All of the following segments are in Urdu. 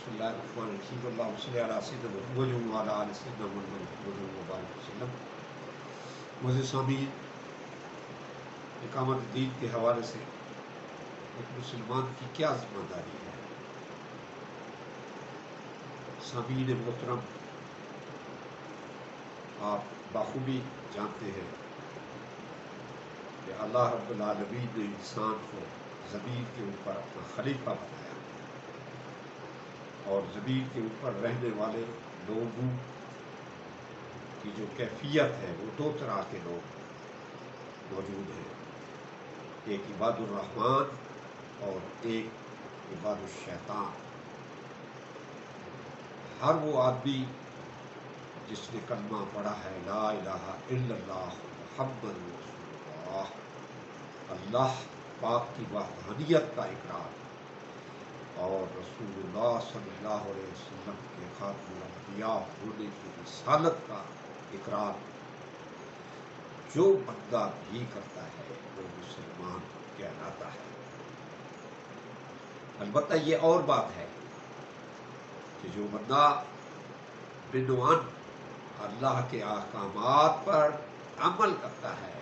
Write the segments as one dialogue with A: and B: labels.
A: بسم اللہ الرحمن الرحیم اللہم صلی علی سیدنا محمد وعلی آل سیدنا محمد وبارک وسلم۔ معزز سامعین، اقامت دین کے حوالے سے ایک مسلمان کی کیا ذمہ داری ہے؟ سامعین محترم، آپ بخوبی جانتے ہیں کہ اللہ رب العالمین نے انسان کو زمین کے اوپر اپنا خلیفہ بنایا اور زمین کے اوپر رہنے والے لوگوں کی جو کیفیت ہے وہ دو طرح کے لوگ موجود ہیں، ایک عباد الرحمن اور ایک عباد الشیطان۔ ہر وہ آدمی جس نے کلمہ پڑھا ہے لا الہ الا اللہ محمد رسول اللہ، اللہ پاک کی وحدانیت کا اقرار اور رسول اللہ صلی اللہ علیہ وسلم کے خاتم الانبیاء ہونے کی رسالت کا اقرار جو بندہ بھی کرتا ہے وہ مسلمان کہلاتا ہے۔ البتہ یہ اور بات ہے کہ جو بندہ بنوان اللہ کے احکامات پر عمل کرتا ہے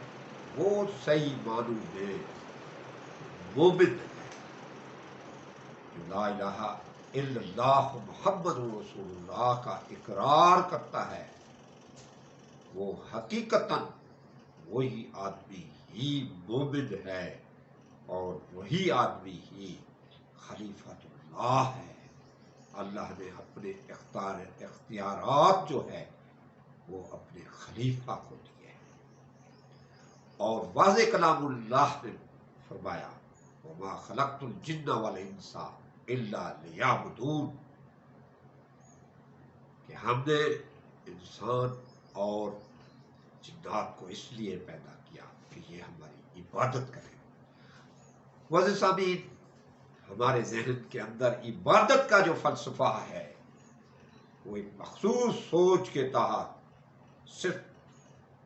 A: وہ صحیح معنوں میں مومن ہے۔ جو لا الہ الا اللہ محمد رسول اللہ کا اقرار کرتا ہے وہ حقیقتاً وہی آدمی ہی مومن ہے اور وہی آدمی ہی خلیفۃ اللہ ہے۔ اللہ نے اپنے اختیارات جو ہے وہ اپنے خلیفہ کو دیے اور واضح کلام اللہ نے فرمایا وما خلقت الجن والانس الا لیعبدون، کہ ہم نے انسان اور جنات کو اس لیے پیدا کیا کہ یہ ہماری عبادت کریں۔ معزز سامعین، ہمارے ذہن کے اندر عبادت کا جو فلسفہ ہے وہ ایک مخصوص سوچ کے تحت صرف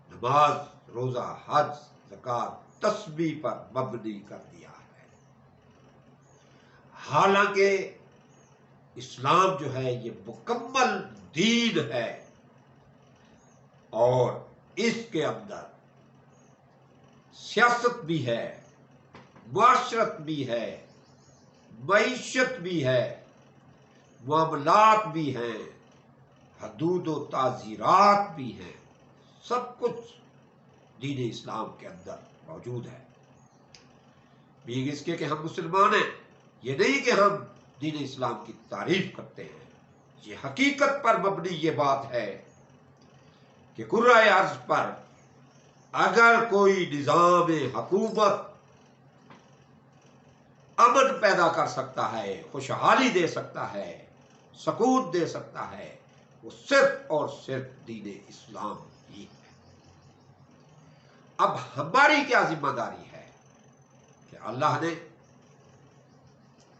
A: نماز، روزہ، حج، زکوٰۃ، تسبیح پر مبنی کر دیا ہے، حالانکہ اسلام جو ہے یہ مکمل دین ہے اور اس کے اندر سیاست بھی ہے، معاشرت بھی ہے، معیشت بھی ہے، معاملات بھی ہیں، حدود و تعزیرات بھی ہیں، سب کچھ دین اسلام کے اندر موجود ہے۔ بیگ اس کے کہ ہم مسلمان ہیں، یہ نہیں کہ ہم دین اسلام کی تعریف کرتے ہیں، یہ حقیقت پر مبنی یہ بات ہے کہ کرۂ ارض پر اگر کوئی نظام حکومت امن پیدا کر سکتا ہے، خوشحالی دے سکتا ہے، سکون دے سکتا ہے، وہ صرف اور صرف دین اسلام ہی ہے۔ اب ہماری کیا ذمہ داری ہے کہ اللہ نے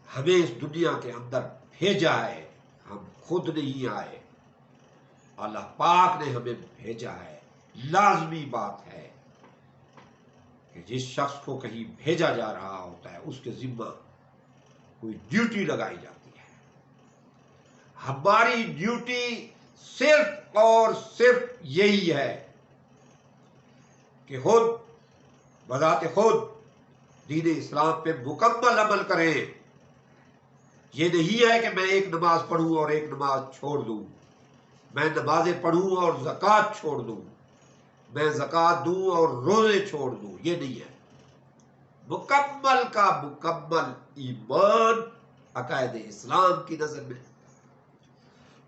A: ہمیں اس دنیا کے اندر بھیجا ہے، ہم خود نہیں آئے، اللہ پاک نے ہمیں بھیجا ہے۔ لازمی بات ہے کہ جس شخص کو کہیں بھیجا جا رہا ہوتا ہے اس کے ذمہ کوئی ڈیوٹی لگائی جاتی ہے۔ ہماری ڈیوٹی صرف اور صرف یہی ہے کہ خود بذات خود دین اسلام پہ مکمل عمل کریں۔ یہ نہیں ہے کہ میں ایک نماز پڑھوں اور ایک نماز چھوڑ دوں، میں نمازیں پڑھوں اور زکوٰۃ چھوڑ دوں، میں زکوٰۃ دوں اور روزے چھوڑ دوں، یہ نہیں ہے۔ مکمل کا مکمل ایمان عقائد اسلام کی نظر میں،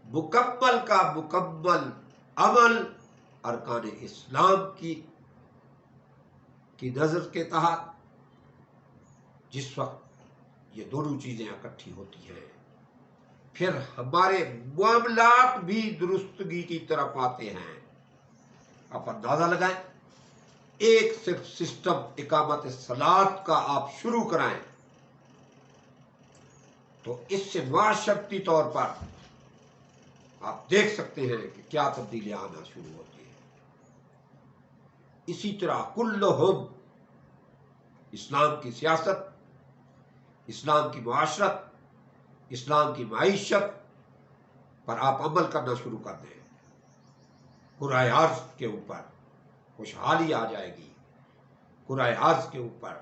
A: مکمل کا مکمل عمل ارکان اسلام کی نظر کے تحت جس وقت یہ دونوں چیزیں اکٹھی ہوتی ہیں پھر ہمارے معاملات بھی درستگی کی طرف آتے ہیں۔ آپ اندازہ لگائیں، ایک صرف سسٹم اقامت صلاۃ کا آپ شروع کرائیں تو اس سے معاشرتی طور پر آپ دیکھ سکتے ہیں کہ کیا تبدیلیاں آنا شروع ہوتی ہیں۔ اسی طرح کلہم، اسلام کی سیاست، اسلام کی معاشرت، اسلام کی معیشت، پر آپ عمل کرنا شروع کر دیں، کرۂ ارض کے اوپر خوشحالی آ جائے گی، کرۂ ارض کے اوپر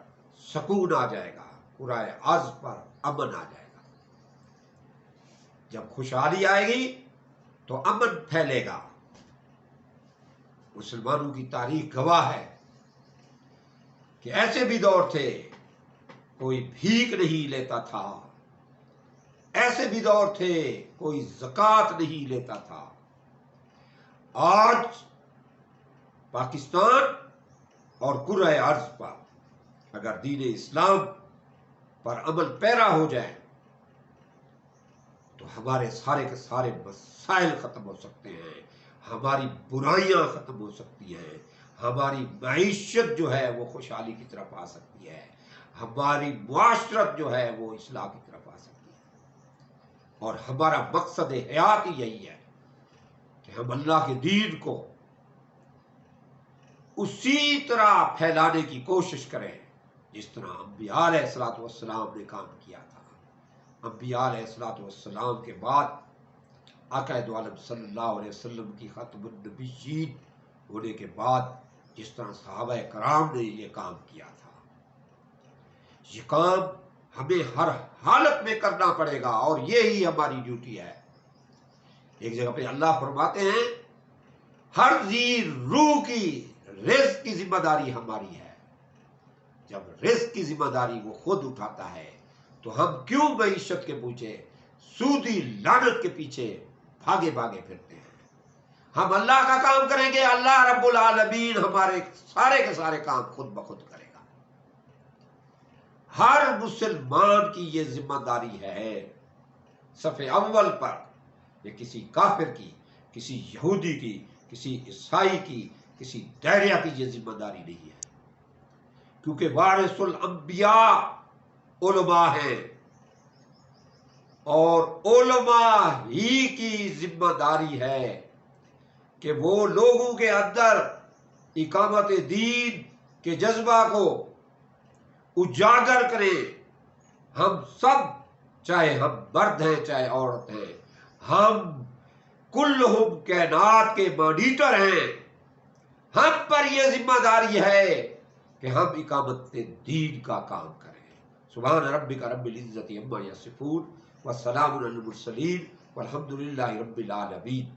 A: سکون آ جائے گا، کرۂ ارض پر امن آ جائے گا۔ جب خوشحالی آئے گی تو امن پھیلے گا۔ مسلمانوں کی تاریخ گواہ ہے کہ ایسے بھی دور تھے کوئی بھیک نہیں لیتا تھا، ایسے بھی دور تھے کوئی زکوٰۃ نہیں لیتا تھا۔ آج پاکستان اور کرۂ ارض پر اگر دین اسلام پر عمل پیرا ہو جائے تو ہمارے سارے کے سارے مسائل ختم ہو سکتے ہیں، ہماری برائیاں ختم ہو سکتی ہیں، ہماری معیشت جو ہے وہ خوشحالی کی طرف آ سکتی ہے، ہماری معاشرت جو ہے وہ اصلاح کی طرف آ سکتی ہے۔ اور ہمارا مقصد حیات ہی یہی ہے کہ ہم اللہ کے دین کو اسی طرح پھیلانے کی کوشش کریں جس طرح انبیاء علیہ الصلوۃ والسلام نے کام کیا تھا۔ انبیاء علیہ الصلوۃ والسلام کے بعد آقا دو عالم صلی اللہ علیہ وسلم کی ختم النبیین ہونے کے بعد جس طرح صحابہ کرام نے یہ کام کیا تھا، یہ کام ہمیں ہر حالت میں کرنا پڑے گا، اور یہی ہماری ڈیوٹی ہے۔ ایک جگہ پہ اللہ فرماتے ہیں ہر ذی روح کی رزق کی ذمہ داری ہماری ہے۔ جب رزق کی ذمہ داری وہ خود اٹھاتا ہے تو ہم کیوں معیشت کے پیچھے، سودی لعنت کے پیچھے بھاگے پھرتے ہیں؟ ہم اللہ کا کام کریں گے، اللہ رب العالمین ہمارے سارے کے سارے کام خود بخود کرے گا۔ ہر مسلمان کی یہ ذمہ داری ہے، صف اول پر۔ یہ کسی کافر کی، کسی یہودی کی، کسی عیسائی کی، کسی دائریہ کی یہ ذمہ داری نہیں ہے، کیونکہ وارث الانبیاء علماء ہیں، اور علماء ہی کی ذمہ داری ہے کہ وہ لوگوں کے اندر اقامت دین کے جذبہ کو اجاگر کریں۔ ہم سب، چاہے ہم مرد ہیں چاہے عورت ہیں، ہم کلہم کائنات کے مانیٹر ہیں، ہم پر یہ ذمہ داری ہے کہ ہم اقامت دین کا کام کریں۔ سبحان ربک رب العزت عما یصفون والسلام علی المرسلین والحمد للہ رب العالمین۔